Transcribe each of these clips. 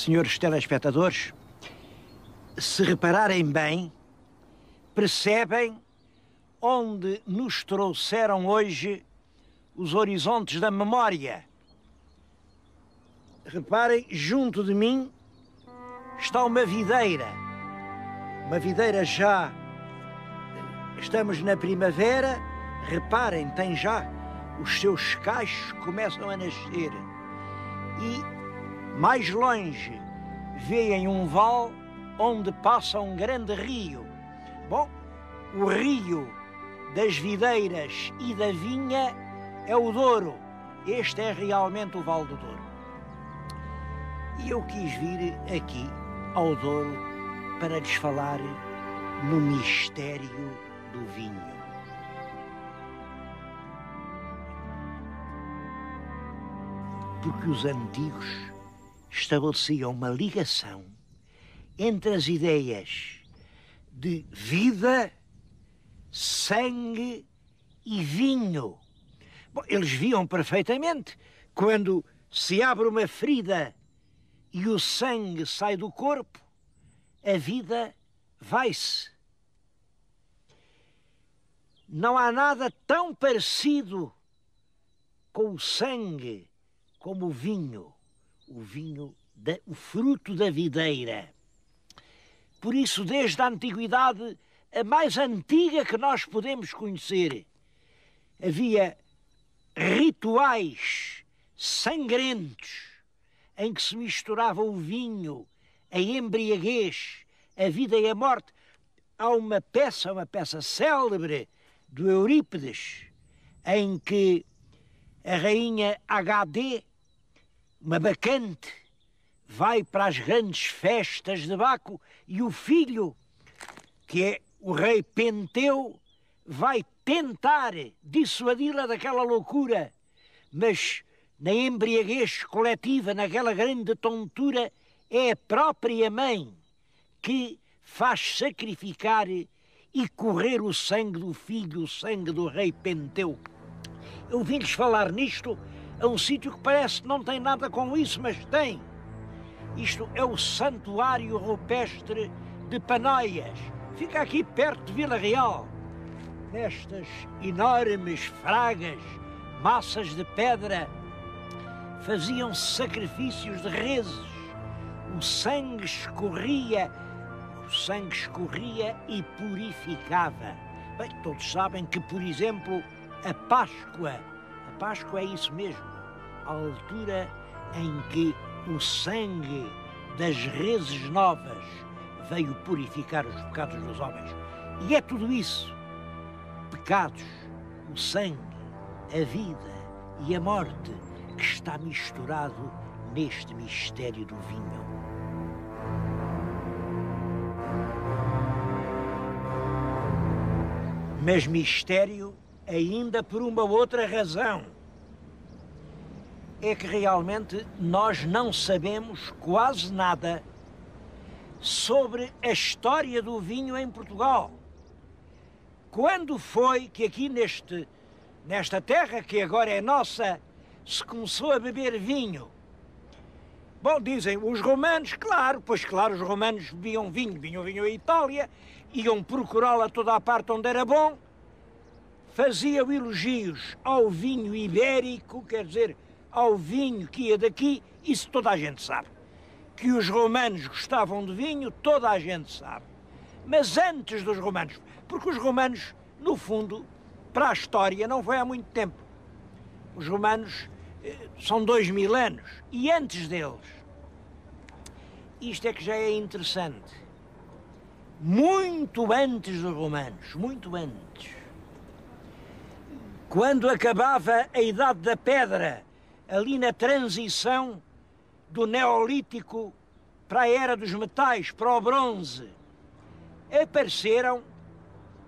Senhores telespectadores, se repararem bem, percebem onde nos trouxeram hoje os horizontes da memória. Reparem, junto de mim está uma videira já, estamos na primavera, reparem, tem já os seus cachos começam a nascer e mais longe veem um vale onde passa um grande rio. Bom, o rio das videiras e da vinha é o Douro. Este é realmente o Vale do Douro. E eu quis vir aqui ao Douro para lhes falar no mistério do vinho. Porque os antigos estabeleciam uma ligação entre as ideias de vida, sangue e vinho. Bom, eles viam perfeitamente quando se abre uma ferida e o sangue sai do corpo, a vida vai-se. Não há nada tão parecido com o sangue como o vinho o fruto da videira. Por isso, desde a antiguidade, a mais antiga que nós podemos conhecer, havia rituais sangrentos em que se misturava o vinho, a embriaguez, a vida e a morte. Há uma peça célebre do Eurípides, em que a rainha HD, uma bacante, vai para as grandes festas de Baco e o filho, que é o rei Penteu, vai tentar dissuadi-la daquela loucura, mas na embriaguez coletiva, naquela grande tontura, é a própria mãe que faz sacrificar e correr o sangue do filho, o sangue do rei Penteu. Eu vim-lhes falar nisto a um sítio que parece que não tem nada com isso, mas tem. Isto é o Santuário Rupestre de Panoias. Fica aqui perto de Vila Real. Nestas enormes fragas, massas de pedra, faziam-se sacrifícios de reses. O sangue escorria e purificava. Bem, todos sabem que, por exemplo, a Páscoa é isso mesmo, a altura em que o sangue das reses novas veio purificar os pecados dos homens. E é tudo isso, pecados, o sangue, a vida e a morte, que está misturado neste mistério do vinho. Mas mistério ainda por uma outra razão. É que realmente nós não sabemos quase nada sobre a história do vinho em Portugal. Quando foi que aqui nesta terra, que agora é nossa, se começou a beber vinho? Bom, dizem os romanos, claro, os romanos bebiam vinho, vinham à Itália, iam procurá-lo a toda a parte onde era bom, faziam elogios ao vinho ibérico, quer dizer, ao vinho que ia daqui, isso toda a gente sabe. Que os romanos gostavam de vinho, toda a gente sabe. Mas antes dos romanos, porque os romanos, no fundo, para a história, não foi há muito tempo. Os romanos são 2000 anos, e antes deles, isto é que já é interessante, muito antes dos romanos, muito antes, quando acabava a Idade da Pedra, ali na transição do Neolítico para a Era dos Metais, para o Bronze, apareceram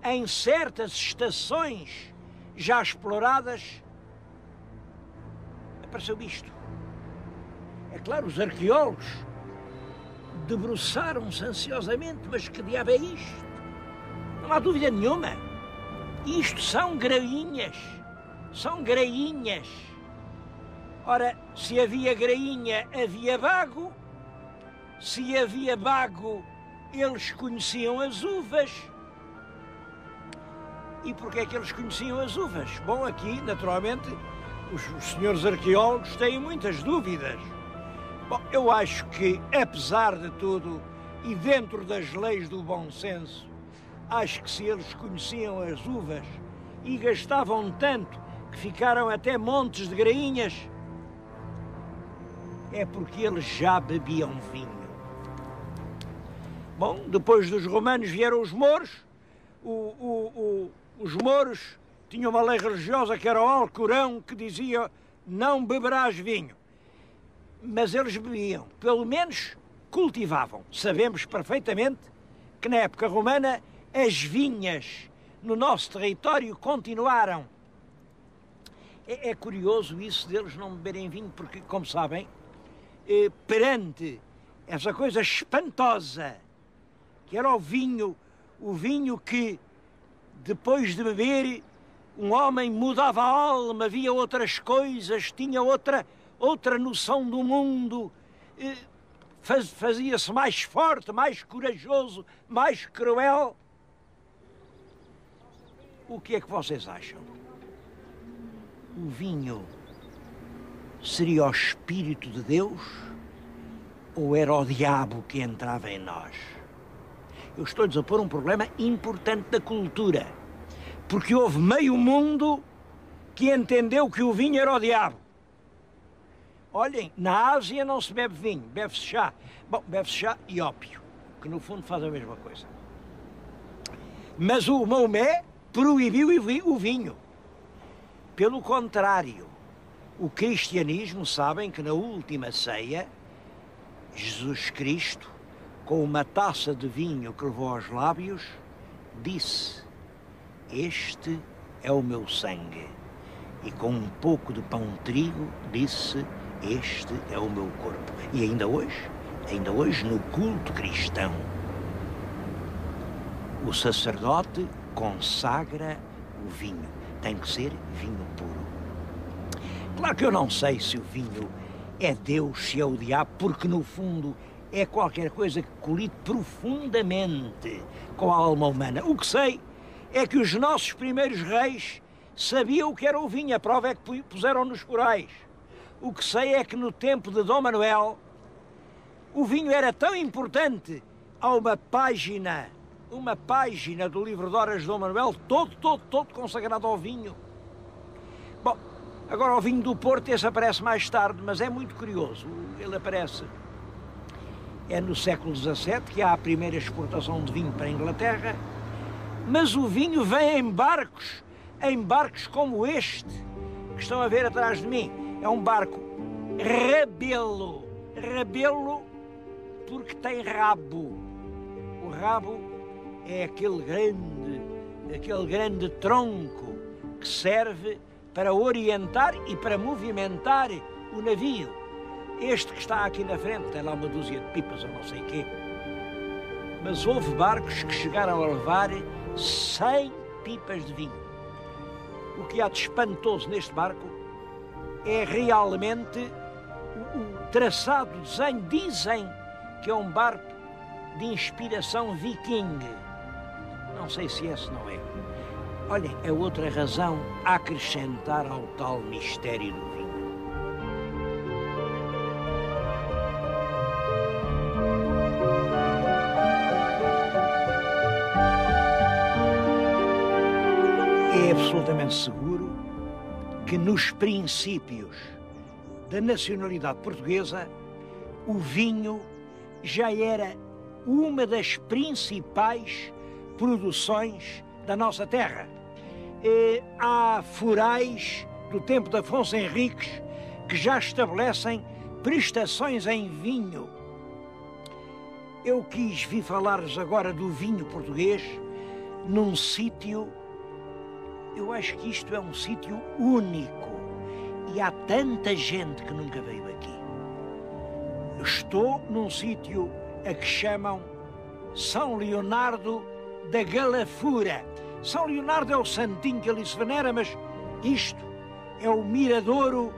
em certas estações já exploradas, apareceu isto. É claro, os arqueólogos debruçaram-se ansiosamente, mas que diabo é isto? Não há dúvida nenhuma. Isto são grainhas, são grainhas. Ora, se havia grainha, havia bago, Se havia bago, eles conheciam as uvas. E porquê é que eles conheciam as uvas? Bom, aqui, naturalmente, os senhores arqueólogos têm muitas dúvidas. Bom, eu acho que, apesar de tudo, e dentro das leis do bom senso, acho que se eles conheciam as uvas e gastavam tanto que ficaram até montes de grainhas, é porque eles já bebiam vinho. Bom, depois dos romanos vieram os mouros. Os mouros tinham uma lei religiosa que era o Alcorão, que dizia: não beberás vinho. Mas eles bebiam, pelo menos cultivavam. Sabemos perfeitamente que na época romana as vinhas no nosso território continuaram. É curioso isso deles não beberem vinho, porque, como sabem, perante essa coisa espantosa que era o vinho que, depois de beber, um homem mudava a alma, via outras coisas, tinha outra noção do mundo, fazia-se mais forte, mais corajoso, mais cruel. O que é que vocês acham? O vinho seria o Espírito de Deus ou era o diabo que entrava em nós? Eu estou-lhes a pôr um problema importante da cultura, porque houve meio mundo que entendeu que o vinho era o diabo. Olhem, na Ásia não se bebe vinho, bebe-se chá. Bom, bebe-se chá e ópio, que no fundo faz a mesma coisa. Mas o Maomé proibiu o vinho. Pelo contrário, o cristianismo, sabem que na última ceia, Jesus Cristo, com uma taça de vinho que levou aos lábios, disse: este é o meu sangue. E com um pouco de pão de trigo, disse: este é o meu corpo. E ainda hoje no culto cristão, o sacerdote consagra o vinho. Tem que ser vinho puro. Claro que eu não sei se o vinho é Deus, se é o diabo, porque no fundo é qualquer coisa que colide profundamente com a alma humana. O que sei é que os nossos primeiros reis sabiam o que era o vinho, a prova é que puseram nos corais. O que sei é que no tempo de Dom Manuel, o vinho era tão importante. Há uma página do livro de Horas de Dom Manuel, todo consagrado ao vinho. Bom, agora o vinho do Porto, esse aparece mais tarde, mas é muito curioso. Ele aparece, é no século XVII, que há a primeira exportação de vinho para a Inglaterra, mas o vinho vem em barcos como este, que estão a ver atrás de mim. É um barco rabelo porque tem rabo. O rabo é aquele grande tronco que serve para orientar e para movimentar o navio. Este que está aqui na frente tem lá uma dúzia de pipas ou não sei o quê. Mas houve barcos que chegaram a levar 100 pipas de vinho. O que há de espantoso neste barco é realmente o traçado, o desenho. Dizem que é um barco de inspiração viking. Não sei se esse não é. Olhem, é outra razão a acrescentar ao tal mistério do vinho. É absolutamente seguro que nos princípios da nacionalidade portuguesa o vinho já era uma das principais produções da nossa terra. Há forais do tempo de Afonso Henriques que já estabelecem prestações em vinho. Eu quis vir falar-vos agora do vinho português num sítio. Eu acho que isto é um sítio único e há tanta gente que nunca veio aqui. Estou num sítio a que chamam São Leonardo da Galafura. São Leonardo é o santinho que ali se venera, mas isto é o miradouro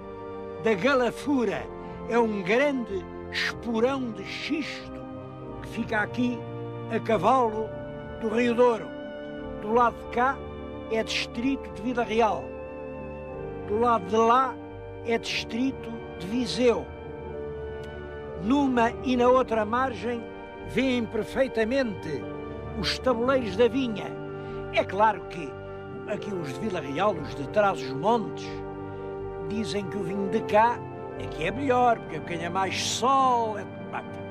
da Galafura. É um grande esporão de xisto fica aqui a cavalo do Rio Douro. Do lado de cá é distrito de Vila Real. Do lado de lá é distrito de Viseu. Numa e na outra margem vêem perfeitamente os tabuleiros da vinha. É claro que aqui os de Vila Real, os de Trás-os-Montes, dizem que o vinho de cá aqui é melhor, porque ganha mais sol.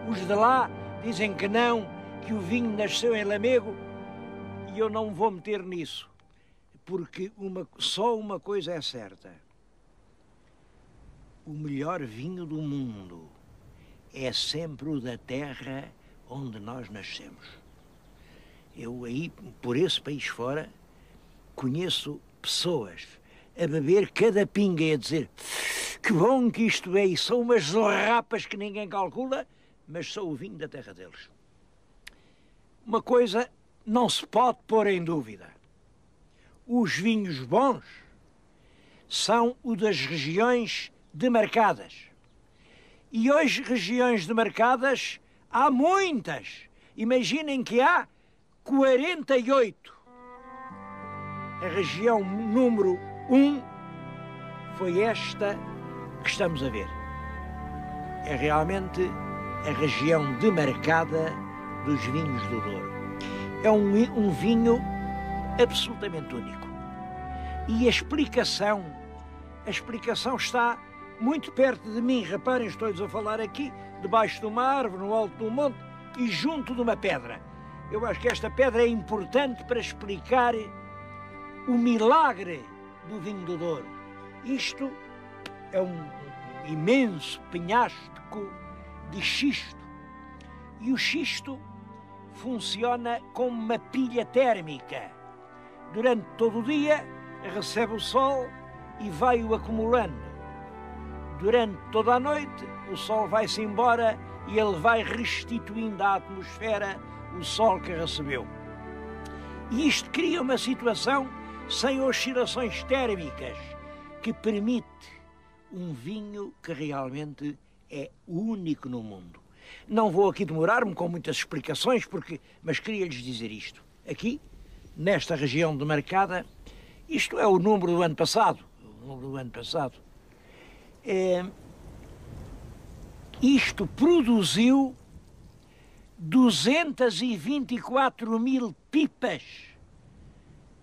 Os de lá dizem que não, que o vinho nasceu em Lamego, e eu não vou meter nisso, porque só uma coisa é certa: o melhor vinho do mundo é sempre o da terra onde nós nascemos. Eu aí, por esse país fora, conheço pessoas a beber cada pinga e a dizer que bom que isto é, e são umas rapas que ninguém calcula, mas são o vinho da terra deles. Uma coisa não se pode pôr em dúvida: os vinhos bons são os das regiões demarcadas. E hoje, regiões demarcadas, há muitas. Imaginem que há 48. A região número 1 foi esta que estamos a ver. É realmente a região demarcada dos vinhos do Douro. É um vinho absolutamente único. E a explicação está muito perto de mim. Reparem, estou-lhes a falar aqui, debaixo de uma árvore, no alto de um monte e junto de uma pedra. Eu acho que esta pedra é importante para explicar o milagre do vinho do Douro. Isto é um imenso penhasco de xisto. E o xisto funciona como uma pilha térmica. Durante todo o dia recebe o sol e vai-o acumulando. Durante toda a noite o sol vai-se embora e ele vai restituindo à atmosfera o sol que recebeu. E isto cria uma situação sem oscilações térmicas que permite um vinho que realmente é único no mundo. Não vou aqui demorar-me com muitas explicações, mas queria-lhes dizer isto. Aqui, nesta região demarcada, isto é o número do ano passado. Isto produziu 224 mil pipas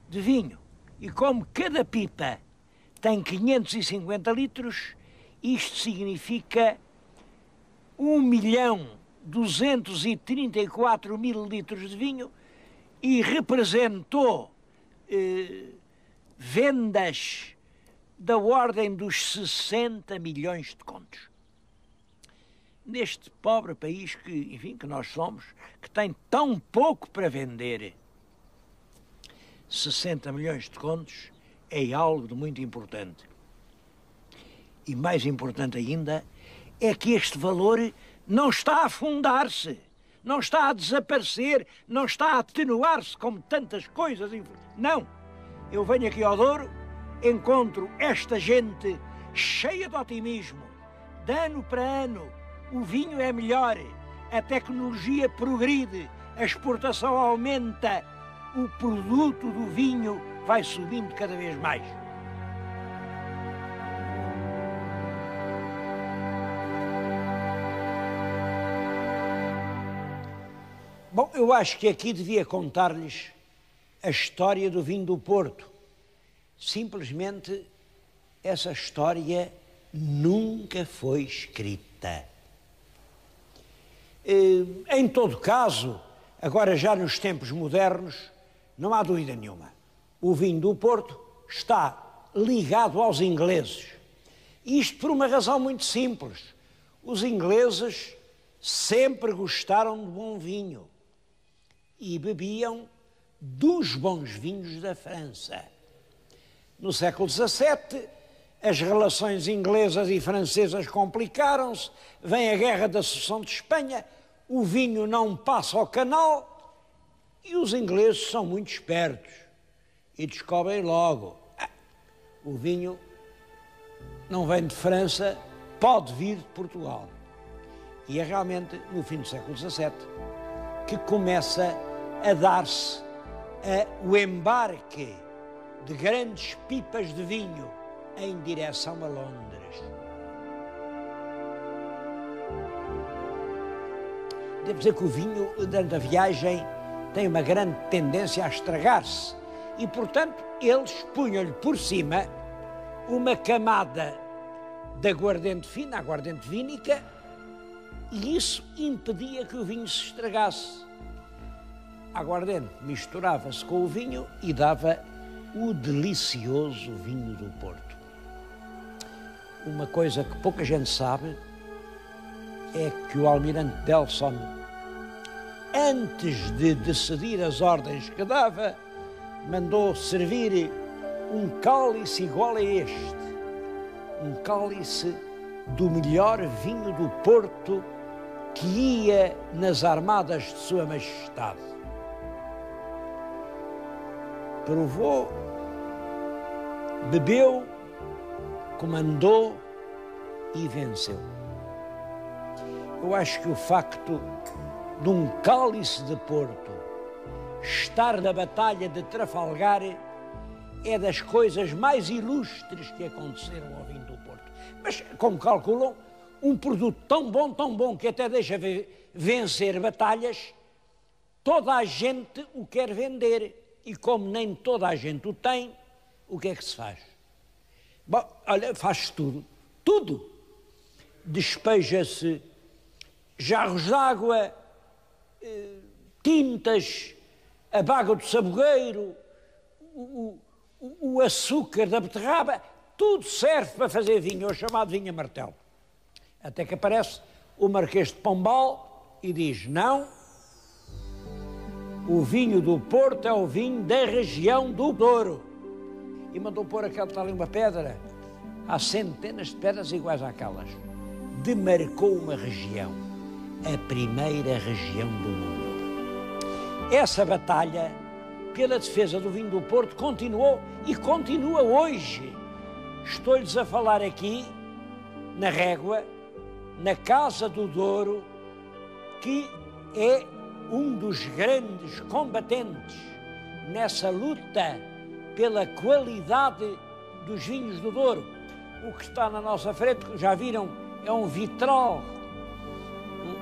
de vinho. E como cada pipa tem 550 litros, isto significa 1.234.000 litros de vinho e representou vendas da ordem dos 60 milhões de contos. Neste pobre país que nós somos, que tem tão pouco para vender, 60 milhões de contos é algo de muito importante. E mais importante ainda é que este valor não está a afundar-se, não está a desaparecer, não está a atenuar-se como tantas coisas. Não! Eu venho aqui ao Douro, encontro esta gente cheia de otimismo. De ano para ano, o vinho é melhor, a tecnologia progride, a exportação aumenta, o produto do vinho vai subindo cada vez mais. Bom, eu acho que aqui devia contar-lhes a história do vinho do Porto. Simplesmente essa história nunca foi escrita. Em todo caso, agora já nos tempos modernos, não há dúvida nenhuma. O vinho do Porto está ligado aos ingleses. Isto por uma razão muito simples. Os ingleses sempre gostaram de bom vinho e bebiam dos bons vinhos da França. No século XVII, as relações inglesas e francesas complicaram-se, vem a Guerra da Sucessão de Espanha, o vinho não passa ao canal e os ingleses são muito espertos e descobrem logo: o vinho não vem de França, pode vir de Portugal. E é realmente no fim do século XVII que começa a dar-se o embarque de grandes pipas de vinho em direção a Londres. Devo dizer que o vinho, durante a viagem, tem uma grande tendência a estragar-se e, portanto, eles punham-lhe por cima uma camada de aguardente fina, aguardente vínica, e isso impedia que o vinho se estragasse. A aguardente misturava-se com o vinho e dava o delicioso vinho do Porto. Uma coisa que pouca gente sabe é que o almirante Delson, antes de decidir as ordens que dava, mandou servir um cálice igual a este, um cálice do melhor vinho do Porto que ia nas armadas de Sua Majestade. Provou, bebeu, comandou e venceu. Eu acho que o facto de um cálice de Porto estar na Batalha de Trafalgar é das coisas mais ilustres que aconteceram ao vinho do Porto. Mas, como calculam, um produto tão bom, que até deixa vencer batalhas, toda a gente o quer vender. E como nem toda a gente o tem, o que é que se faz? Bom, olha, faz-se tudo. Despeja-se jarros de água, tintas, a baga do sabogueiro, o açúcar da beterraba, tudo serve para fazer vinho, é o chamado vinho a martelo. Até que aparece o Marquês de Pombal e diz: não, o vinho do Porto é o vinho da região do Douro. E mandou pôr aquela tal uma pedra, há centenas de pedras iguais àquelas. Demarcou uma região, a primeira região do mundo. Essa batalha pela defesa do vinho do Porto continuou e continua hoje. Estou-lhes a falar aqui, na Régua, na Casa do Douro, que é um dos grandes combatentes nessa luta pela qualidade dos vinhos do Douro. O que está na nossa frente, já viram, é um vitral,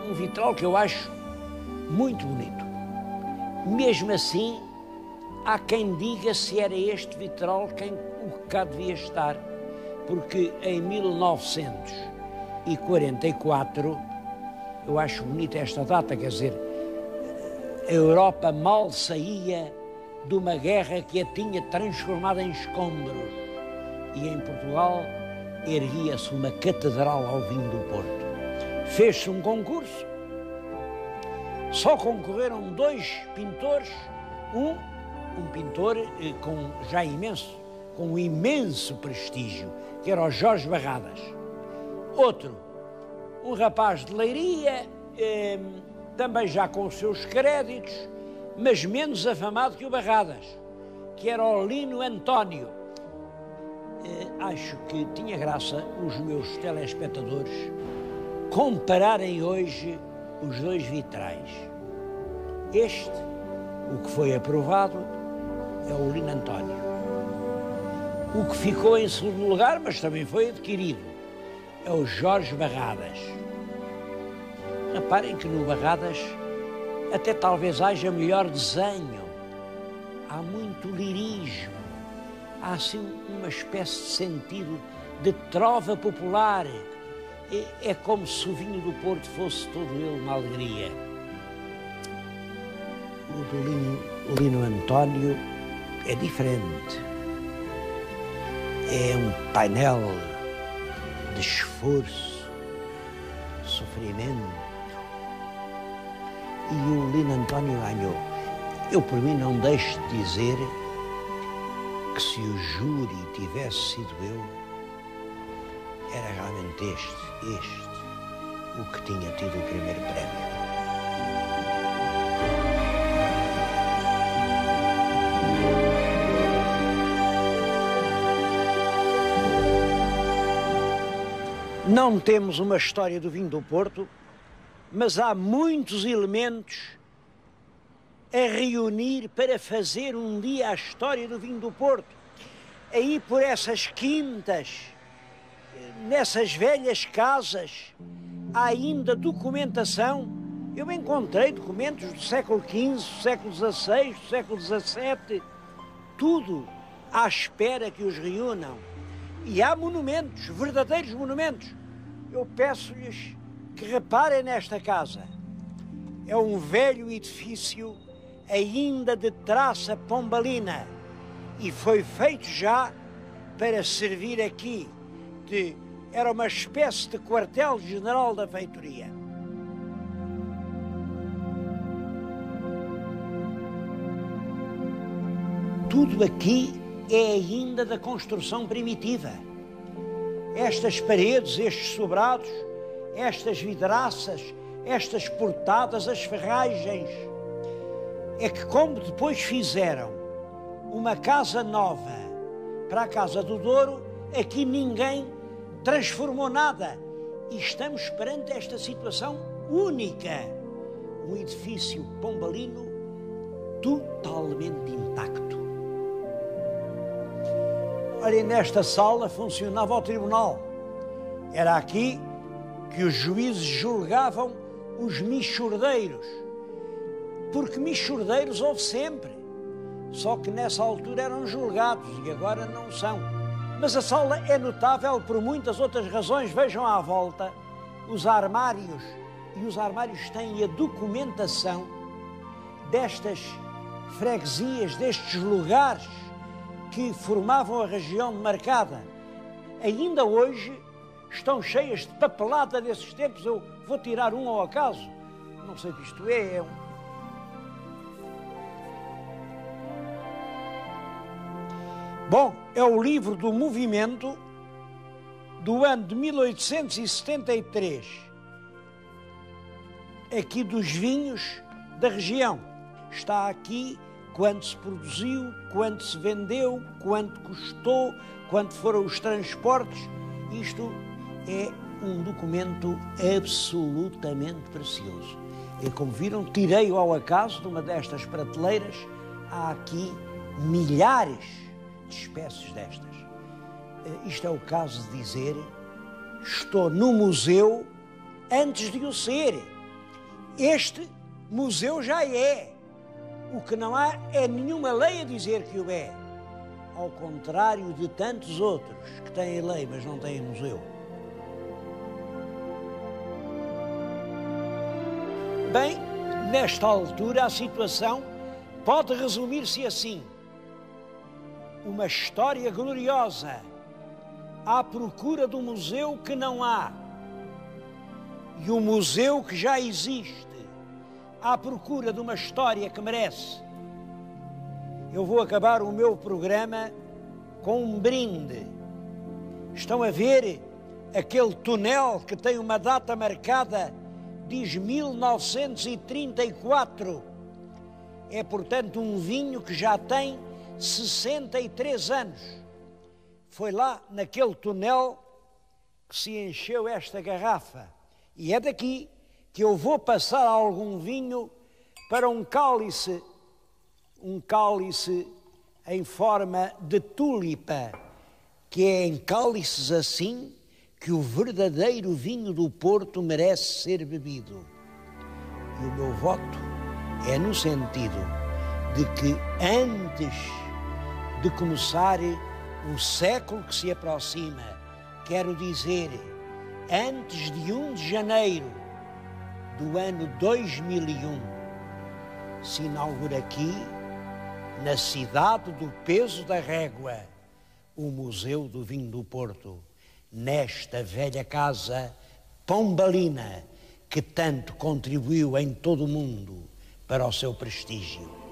um vitral que eu acho muito bonito. Mesmo assim, há quem diga se era este vitral o que cá devia estar, porque em 1944, eu acho bonita esta data, quer dizer, a Europa mal saía de uma guerra que a tinha transformada em escombros, e em Portugal erguia-se uma catedral ao vinho do Porto. Fez-se um concurso, só concorreram 2 pintores, um pintor com imenso prestígio, que era o Jorge Barradas. Outro, um rapaz de Leiria, também já com os seus créditos, mas menos afamado que o Barradas, que era o Lino António. Acho que tinha graça os meus telespectadores compararem hoje os 2 vitrais. Este, o que foi aprovado, é o Lino António. O que ficou em segundo lugar, mas também foi adquirido, é o Jorge Barradas. Reparem que no Barradas até talvez haja melhor desenho, há muito lirismo, há assim uma espécie de sentido de trova popular. É como se o vinho do Porto fosse todo ele uma alegria. O Lino António é diferente. É um painel de esforço, sofrimento. E o Lino António ganhou. Eu, por mim, não deixo de dizer que se o júri tivesse sido eu, era realmente este o que tinha tido o primeiro prémio. Não temos uma história do vinho do Porto, mas há muitos elementos a reunir para fazer um dia a história do vinho do Porto. Aí por essas quintas, nessas velhas casas, há ainda documentação. Eu encontrei documentos do século XV, do século XVI, do século XVII, tudo à espera que os reúnam. E há monumentos, verdadeiros monumentos. Eu peço-lhes que reparem nesta casa. É um velho edifício ainda de traça pombalina e foi feito já para servir aqui era uma espécie de quartel-general da feitoria. Tudo aqui é ainda da construção primitiva. Estas paredes, estes sobrados, estas vidraças, estas portadas, as ferragens, é que como depois fizeram uma casa nova para a Casa do Douro, aqui ninguém transformou nada. E estamos perante esta situação única. Um edifício pombalino totalmente intacto. Olhem, nesta sala funcionava o tribunal. Era aqui que os juízes julgavam os michordeiros. Porque michordeiros houve sempre. Só que nessa altura eram julgados e agora não são. Mas a sala é notável por muitas outras razões. Vejam à volta os armários. E os armários têm a documentação destas freguesias, destes lugares que formavam a região demarcada. Ainda hoje estão cheias de papelada desses tempos. Eu vou tirar um ao acaso. Não sei o que isto é. Bom, é o livro do movimento do ano de 1873, aqui dos vinhos da região. Está aqui quanto se produziu, quanto se vendeu, quanto custou, quanto foram os transportes. Isto é um documento absolutamente precioso. E como viram, tirei-o ao acaso de uma destas prateleiras. Há aqui milhares de espécies destas. Isto é o caso de dizer, estou no museu antes de o ser. Este museu já é. O que não há é nenhuma lei a dizer que o é. Ao contrário de tantos outros que têm lei, mas não têm museu. Bem, nesta altura a situação pode resumir-se assim. Uma história gloriosa à procura do museu que não há e o museu que já existe à procura de uma história que merece. Eu vou acabar o meu programa com um brinde. Estão a ver aquele túnel que tem uma data marcada, diz 1934. É, portanto, um vinho que já tem 63 anos. Foi lá naquele túnel que se encheu esta garrafa. E é daqui que eu vou passar algum vinho para um cálice em forma de tulipa, que é em cálices assim que o verdadeiro vinho do Porto merece ser bebido. E o meu voto é no sentido de que antes de começar o século que se aproxima, quero dizer, antes de 1 de janeiro do ano 2001, se inaugura aqui, na cidade do peso da régua, o Museu do Vinho do Porto, nesta velha casa pombalina que tanto contribuiu em todo o mundo para o seu prestígio.